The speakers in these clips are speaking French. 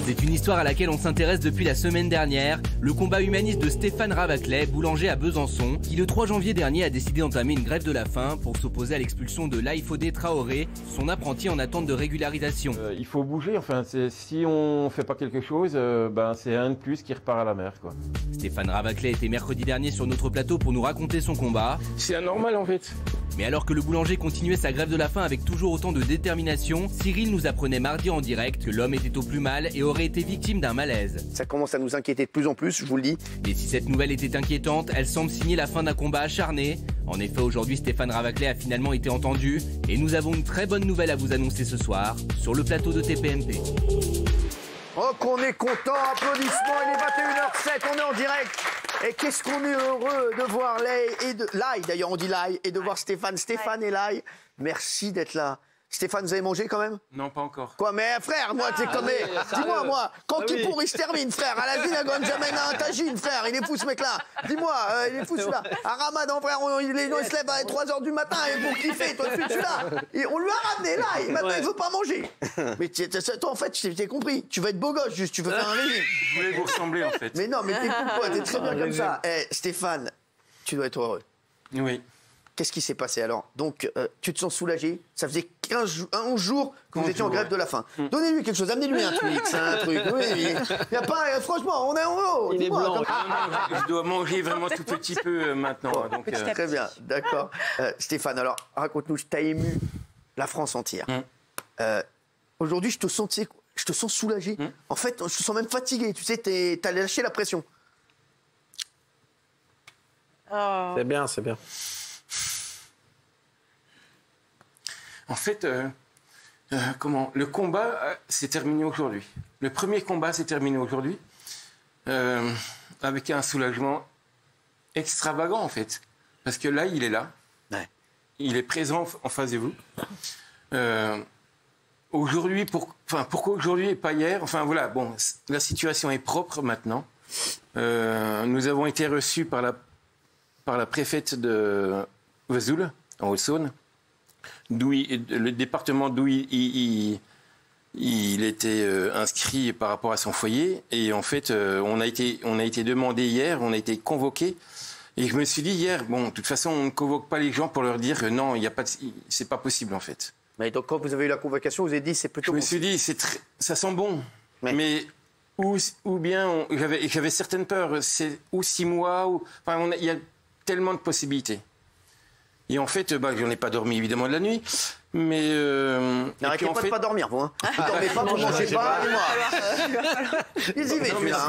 C'est une histoire à laquelle on s'intéresse depuis la semaine dernière. Le combat humaniste de Stéphane Ravaclet, boulanger à Besançon, qui le 3 janvier dernier a décidé d'entamer une grève de la faim pour s'opposer à l'expulsion de Laïfodé Traoré, son apprenti en attente de régularisation. Il faut bouger, enfin, si on ne fait pas quelque chose, c'est un de plus qui repart à la mer, quoi. Stéphane Ravaclet était mercredi dernier sur notre plateau pour nous raconter son combat. C'est anormal en fait. Mais alors que le boulanger continuait sa grève de la faim avec toujours autant de détermination, Cyril nous apprenait mardi en direct que l'homme était au plus mal et aurait été victime d'un malaise. Ça commence à nous inquiéter de plus en plus, je vous le dis. Mais si cette nouvelle était inquiétante, elle semble signer la fin d'un combat acharné. En effet, aujourd'hui, Stéphane Ravaclet a finalement été entendu et nous avons une très bonne nouvelle à vous annoncer ce soir sur le plateau de TPMP. Oh, qu'on est content, applaudissements, il est 21h07, on est en direct. Et qu'est-ce qu'on est heureux de voir Lai, d'ailleurs on dit Lai, et de voir Stéphane et Lai. Merci d'être là. Stéphane, vous avez mangé quand même? Non, pas encore. Quoi, mais frère, moi, tu sais comme... Dis-moi, moi, quand Kippour, il se termine, frère, à la ville, j'amène un tagine, frère, il est fou ce mec-là. Dis-moi, il est fou celui-là. À Ramadan, frère, il se lève à 3h du matin pour kiffer, toi, tu là. Et on lui a ramené là, et maintenant il veut pas manger. Mais toi, en fait, j'ai compris, tu veux être beau gosse, juste, tu veux faire un régime. Je voulais vous ressembler, en fait. Mais non, mais t'es fou, quoi, t'es très bien comme ça. Stéphane, tu dois être heureux. Oui. Qu'est-ce qui s'est passé alors? Donc, tu te sens soulagé? Ça faisait 11 jours que vous étiez en grève de la faim. Donnez-lui quelque chose, amenez-lui un Twix, un truc. Oui, il y a pas, franchement, on est en haut. Il est blanc. Je dois manger vraiment tout petit peu maintenant. Donc, très bien, d'accord. Stéphane, alors, raconte-nous, t'as ému la France entière. Aujourd'hui, je te sens soulagé. En fait, je te sens même fatigué. Tu sais, t'as lâché la pression. Oh. C'est bien, c'est bien. En fait, le combat s'est terminé aujourd'hui. Le premier combat s'est terminé aujourd'hui avec un soulagement extravagant, en fait. Parce que là, il est là. Ouais. Il est présent en face de vous. Aujourd'hui, pourquoi aujourd'hui et pas hier? Enfin, voilà, bon, la situation est propre maintenant. Nous avons été reçus par la préfète de Vesoul, en Haute-Saône, le département d'où il était inscrit par rapport à son foyer. Et en fait, on a été demandé hier, on a été convoqué. Et je me suis dit hier, bon, de toute façon, on ne convoque pas les gens pour leur dire non, c'est pas possible en fait. Mais donc quand vous avez eu la convocation, vous avez dit c'est plutôt... Je me suis dit, ça sent bon. Mais ou bien, j'avais certaines peurs, c'est ou 6 mois, il y a tellement de possibilités. Et en fait, j'en ai pas dormi évidemment de la nuit, mais... N'arrêtez pas de pas dormir, vous. Vous dormez pas, vous mangez pas,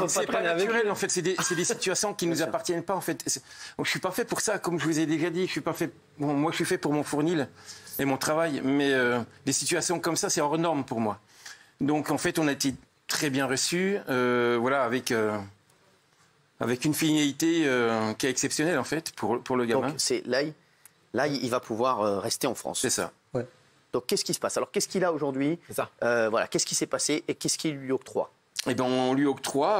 c'est pas naturel, en fait. C'est des situations qui ne nous appartiennent pas, en fait. Je suis pas fait pour ça, comme je vous ai déjà dit. Je suis pas fait... Bon, moi, je suis fait pour mon fournil et mon travail, mais des situations comme ça, c'est hors norme pour moi. Donc, en fait, on a été très bien reçus, voilà, avec une finalité qui est exceptionnelle, en fait, pour le gamin. Donc, c'est Là, il va pouvoir rester en France. C'est ça. Ouais. Donc, qu'est-ce qui se passe? Alors, qu'est-ce qu'il a aujourd'hui? C'est ça. Voilà, qu'est-ce qui s'est passé et qu'est-ce qu'il lui octroie? Eh bien, on lui octroie...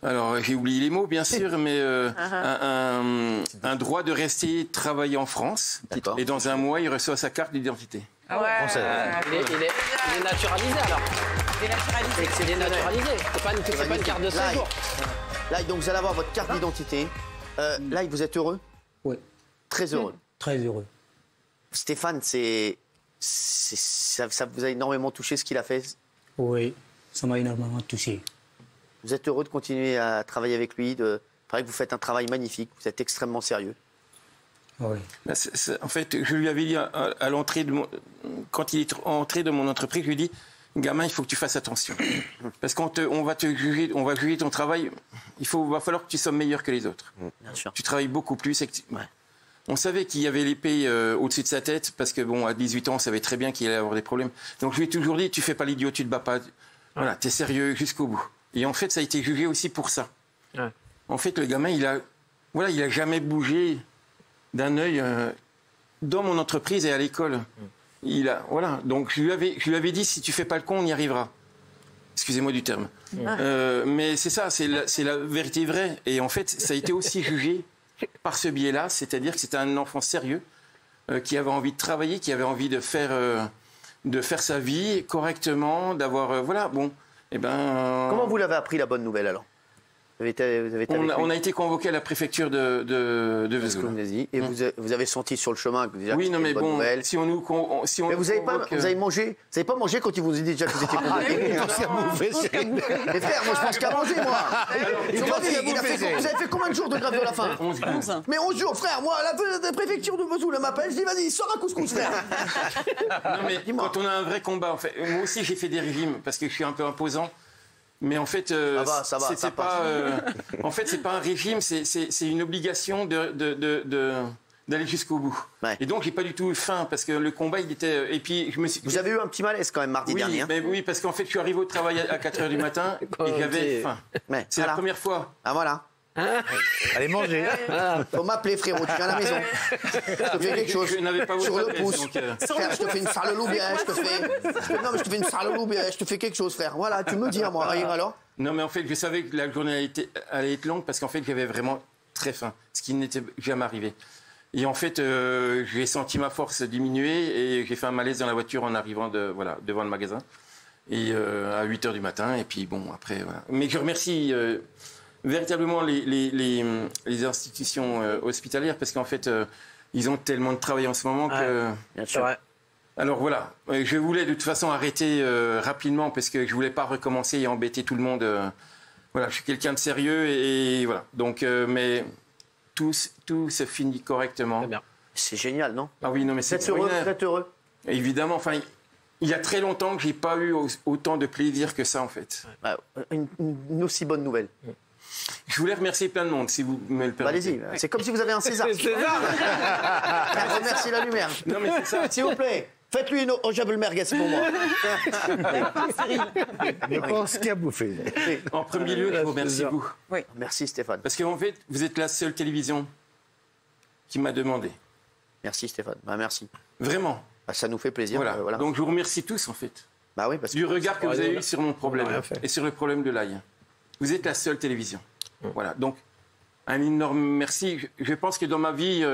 alors, j'ai oublié les mots, bien sûr, mais un droit de rester travailler en France. Et dans un mois, il reçoit sa carte d'identité. Ah ouais. Il est naturalisé, alors. C'est dénaturalisé. C'est pas une carte de séjour. Là, donc, vous allez avoir votre carte d'identité. Là, vous êtes heureux? Oui. Très heureux. Très heureux. Stéphane, ça vous a énormément touché ce qu'il a fait? Oui, ça m'a énormément touché. Vous êtes heureux de continuer à travailler avec lui? Il paraît que vous faites un travail magnifique, vous êtes extrêmement sérieux. Oui. En fait, je lui avais dit à l'entrée quand il est entré de mon entreprise, je lui ai dit, gamin, il faut que tu fasses attention. Parce qu'on va juger ton travail, va falloir que tu sois meilleur que les autres. Bien sûr. Tu travailles beaucoup plus. Ouais. On savait qu'il y avait l'épée au-dessus de sa tête, parce que bon, à 18 ans, on savait très bien qu'il allait avoir des problèmes. Donc je lui ai toujours dit, tu fais pas l'idiot, tu te bats pas. Voilà, t'es sérieux jusqu'au bout. Et en fait, ça a été jugé aussi pour ça. Ouais. En fait, le gamin, il a jamais bougé d'un œil dans mon entreprise et à l'école. Voilà. Donc je lui avais dit, si tu fais pas le con, on y arrivera. Excusez-moi du terme. Mais c'est ça, c'est la vérité vraie. Et en fait, ça a été aussi jugé par ce biais-là, c'est-à-dire que c'était un enfant sérieux qui avait envie de travailler, qui avait envie de faire de faire sa vie correctement, d'avoir... voilà, bon, eh ben... Comment vous l'avez appris, la bonne nouvelle, alors? Vous avez été avec on lui a été convoqué à la préfecture de Vesoul. Et vous avez senti sur le chemin que déjà oui, non, mais bon, nouvelle. si on nous mais vous n'avez pas mangé quand ils vous ont dit déjà que vous étiez convoqué. Mais frère, moi je pense qu'à manger, moi. Vous avez fait combien de jours de grève de la faim? 11 jours. Mais 11 jours, frère. Moi, la préfecture de Vesoul m'appelle, je dis vas-y, sors un couscous, frère. Non, mais quand on a un vrai combat, en fait, moi aussi j'ai fait des régimes parce que je suis un peu imposant. Mais en fait, ça va, c'est pas. En fait, c'est pas un régime, c'est une obligation d'aller jusqu'au bout. Ouais. Et donc, j'ai pas du tout eu faim parce que le combat, il était. Et puis, Vous avez eu un petit malaise quand même mardi dernier. Hein. Oui, parce qu'en fait, je suis arrivé au travail à 4h du matin et j'avais faim. Ouais, c'est la première fois. Ah voilà. Allez manger. Faut m'appeler, frérot, tu viens à la maison. Je te fais quelque chose. Je n'avais pas sur votre le adresse, pouce. donc, Frère, je te fais une sarleloubière, je te fais une sarleloubière, je te fais quelque chose, frère. Voilà, tu me dis à moi, alors. Non, mais en fait, je savais que la journée allait être longue parce qu'en fait, j'avais vraiment très faim, ce qui n'était jamais arrivé. Et en fait, j'ai senti ma force diminuer et j'ai fait un malaise dans la voiture en arrivant devant le magasin. Et à 8h du matin, et puis bon, après, voilà. Mais je remercie véritablement les institutions hospitalières parce qu'en fait, ils ont tellement de travail en ce moment que... Bien sûr. Alors voilà, je voulais de toute façon arrêter rapidement parce que je voulais pas recommencer et embêter tout le monde. Voilà, je suis quelqu'un de sérieux et voilà. Donc, mais tout se finit correctement. C'est génial, non? Ah oui, non, mais c'est heureux, vous êtes heureux. Évidemment, enfin, il y a très longtemps que j'ai pas eu autant de plaisir que ça en fait. Une aussi bonne nouvelle. Je voulais remercier plein de monde, si vous me le permettez. Allez-y, c'est comme si vous avez un César. Remercie la lumière. Non, mais c'est ça. S'il vous plaît, faites-lui une Ojabel Merguez pour moi. Mais pense qu'il a bouffé. En premier lieu, je vous remercie vous. Oui. Merci Stéphane. Parce qu'en fait, vous êtes la seule télévision qui m'a demandé. Merci Stéphane. Merci. Vraiment. Ça nous fait plaisir. Voilà. Donc je vous remercie tous en fait. Bah oui, parce que du regard que vous avez eu sur mon problème et sur le problème de l'ail. Vous êtes la seule télévision. Voilà. Donc un énorme merci. Je pense que dans ma vie,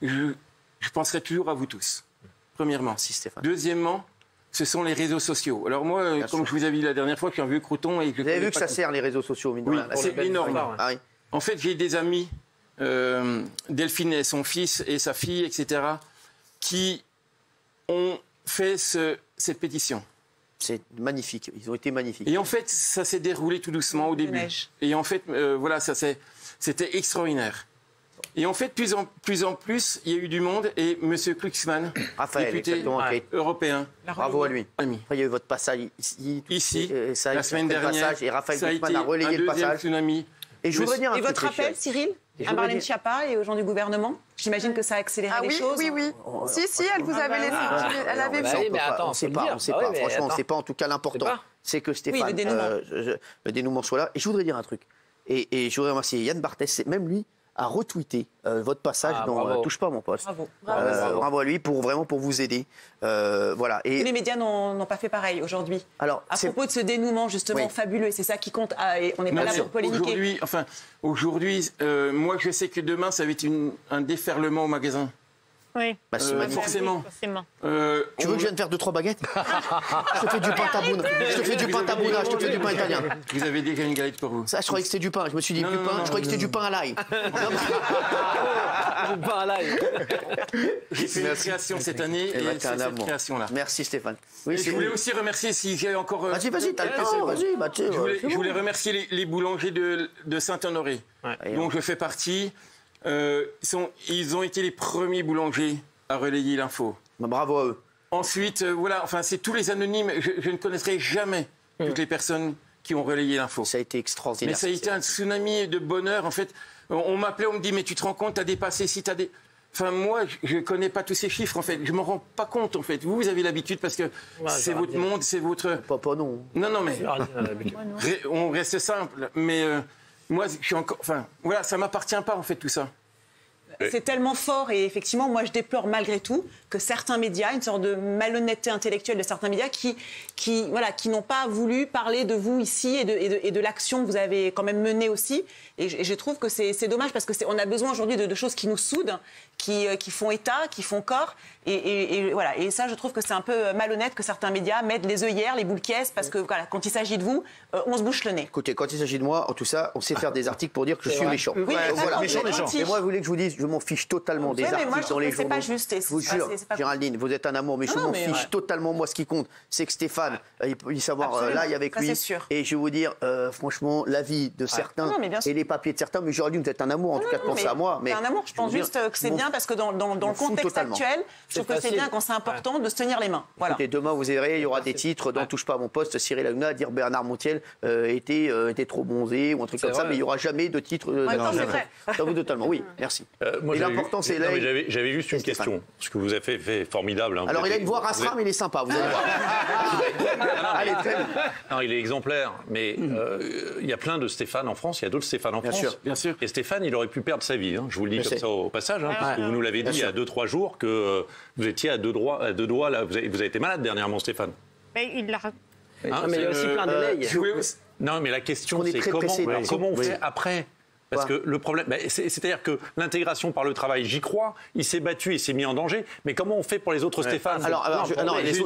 je penserai toujours à vous tous. Premièrement. Merci Stéphane. Deuxièmement, ce sont les réseaux sociaux. Alors moi, comme je vous avais dit la dernière fois, je suis un vieux crouton et vous avez vu que ça sert les réseaux sociaux, oui, c'est énorme. Ah, oui. En fait, j'ai des amis, Delphine et son fils et sa fille, etc., qui ont fait cette pétition. C'est magnifique. Ils ont été magnifiques. Et en fait, ça s'est déroulé tout doucement au début. Et en fait, voilà, c'était extraordinaire. Et en fait, plus en plus, il y a eu du monde. Et M. Kluxman, Raphaël, député européen, bravo à lui. Ami. Après, il y a eu votre passage ici la semaine dernière. Et Raphaël Kluxman a relayé le passage. Tsunami. Et je voudrais dire un truc. Et votre appel, Cyril, à Marlène Schiappa et aux gens du gouvernement, j'imagine que ça a accéléré les choses. Oui. Si, elle vous avait laissé. Elle avait vu. Mais attends, on ne sait pas. Franchement, on ne sait pas. En tout cas, l'important, c'est que Stéphane, le dénouement soit là. Et je voudrais dire un truc. Et je voudrais remercier Yann Barthès, même lui, a retweeté votre passage dans Touche pas mon poste. Bravo à lui pour vous aider. Voilà. Et les médias n'ont pas fait pareil aujourd'hui. Alors, à propos de ce dénouement justement fabuleux, c'est ça qui compte. Et on n'est pas là pour polémiquer. Aujourd'hui, moi je sais que demain ça va être un déferlement au magasin. Oui. Forcément. Tu veux que je vienne faire 2-3 baguettes? Je te fais du pain tabouna. Je te fais du pain tabouna. Je te fais du pain italien. Vous avez déjà une galette pour vous. Ça, je croyais que c'était du pain. Je me suis dit du pain. Je croyais que c'était du pain à l'ail. Du pain à l'ail. J'ai fait une création cette année et c'est cette création-là. Merci Stéphane. Oui, je voulais aussi remercier si j'ai encore. Vas-y, t'as le temps. Vas-y, je voulais remercier les boulangers de Saint-Honoré, dont je fais partie. Ils ont été les premiers boulangers à relayer l'info. Bravo à eux. Ensuite, c'est tous les anonymes. Je ne connaîtrai jamais toutes les personnes qui ont relayé l'info. Ça a été extraordinaire. Mais ça a été un tsunami de bonheur. En fait, on m'appelait, on me dit, mais tu te rends compte, t'as dépassé si t'as des... Enfin, moi, je ne connais pas tous ces chiffres, en fait. Je ne m'en rends pas compte, en fait. Vous avez l'habitude parce que c'est votre monde, c'est votre... Papa, non. Non, mais... On reste simple. Mais... moi, je suis encore... Enfin, voilà, ça ne m'appartient pas, en fait, tout ça. C'est tellement fort et effectivement, moi je déplore malgré tout que certains médias, une sorte de malhonnêteté intellectuelle de certains médias qui n'ont pas voulu parler de vous ici et de l'action que vous avez quand même menée aussi. Et je trouve que c'est dommage parce qu'on a besoin aujourd'hui de choses qui nous soudent, qui font état, qui font corps. Et voilà. Et ça, je trouve que c'est un peu malhonnête que certains médias mettent les œillères, les boules caisses, parce que voilà, quand il s'agit de vous, on se bouche le nez. Écoutez, quand il s'agit de moi, en tout ça, on sait faire des articles pour dire que je suis méchant. Oui, voilà. méchant. Et moi, vous voulez que je vous dise, je m'en fiche totalement des articles mais moi, je dans les trouve que journaux. c'est pas juste. Je vous jure, Géraldine, vous êtes un amour, mais je m'en fiche totalement. Moi, ce qui compte, c'est que Stéphane, il peut y savoir l'aille avec lui. Et je vais vous dire, franchement, l'avis de certains et les papiers de certains, mais Géraldine, vous êtes un amour, en tout cas, de penser à moi. C'est un amour, je pense juste que c'est bien parce que dans le contexte actuel, je trouve que c'est bien quand c'est important de se tenir les mains. Voilà. Et demain, vous verrez, il y aura des titres dans Touche pas à mon poste, Cyril Hanouna à dire Bernard Montiel était trop bronzé ou un truc comme ça, mais il n'y aura jamais de titre. C'est vrai. Ça vous totalement, oui, merci. Moi, et l'important, c'est là. J'avais juste une question, ce que vous avez fait formidable. Hein. Alors, il a une voix rasera, mais il est sympa, vous allez voir. Allez, très bien. Non, il est exemplaire, mais il y a plein de Stéphane en France, il y a d'autres Stéphane en France. Bien sûr. Et Stéphane, il aurait pu perdre sa vie, hein. Je vous le dis comme ça au passage, hein, parce que vous nous l'avez dit il y a 2-3 jours que vous étiez à deux doigts là. Vous avez été malade dernièrement, Stéphane. Mais il l'a. Mais il y a aussi plein d'éveils. Non, mais la question, c'est comment on fait après ? Parce que le problème, c'est-à-dire que l'intégration par le travail, j'y crois, il s'est battu, il s'est mis en danger, mais comment on fait pour les autres Stéphane ? Alors, les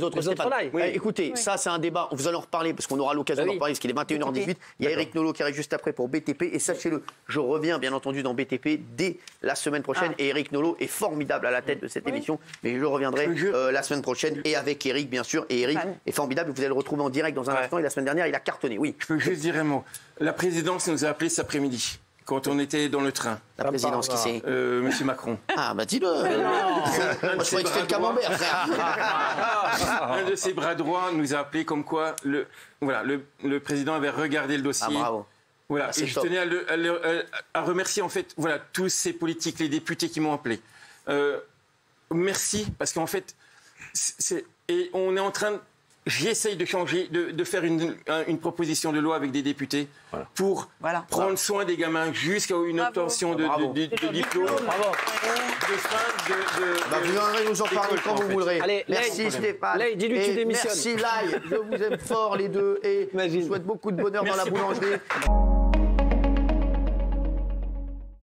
autres Stéphane. Écoutez, ça c'est un débat, vous allez en reparler parce qu'on aura l'occasion d'en reparler parce qu'il est 21h18. Il y a Éric Nolot qui arrive juste après pour BTP et sachez-le, je reviens bien entendu dans BTP dès la semaine prochaine et Éric Nolot est formidable à la tête de cette émission, mais je reviendrai la semaine prochaine et avec Éric bien sûr, et Éric est formidable, vous allez le retrouver en direct dans un instant et la semaine dernière il a cartonné, oui. Je peux juste dire un mot. La présidence nous a appelés cet après-midi, quand on était dans le train. La présidence, qui c'est Monsieur Macron. Ah, bah dis-le. Moi, je croyais que c'était le camembert, frère. Un de ses bras droits nous a appelés comme quoi le président avait regardé le dossier. Ah, bravo. Voilà. Et je tenais à remercier en fait tous ces politiques, les députés qui m'ont appelé. Merci, parce qu'en fait, et on est en train de... J'essaye de changer, de faire une proposition de loi avec des députés pour prendre soin des gamins jusqu'à une obtention de diplôme. Bravo. Vous viendrez nous en parler quand vous voudrez. Allez, merci Stéphane. dis-lui que tu démissionnes. Merci Lai. Je vous aime fort les deux et je vous souhaite beaucoup de bonheur dans la boulangerie.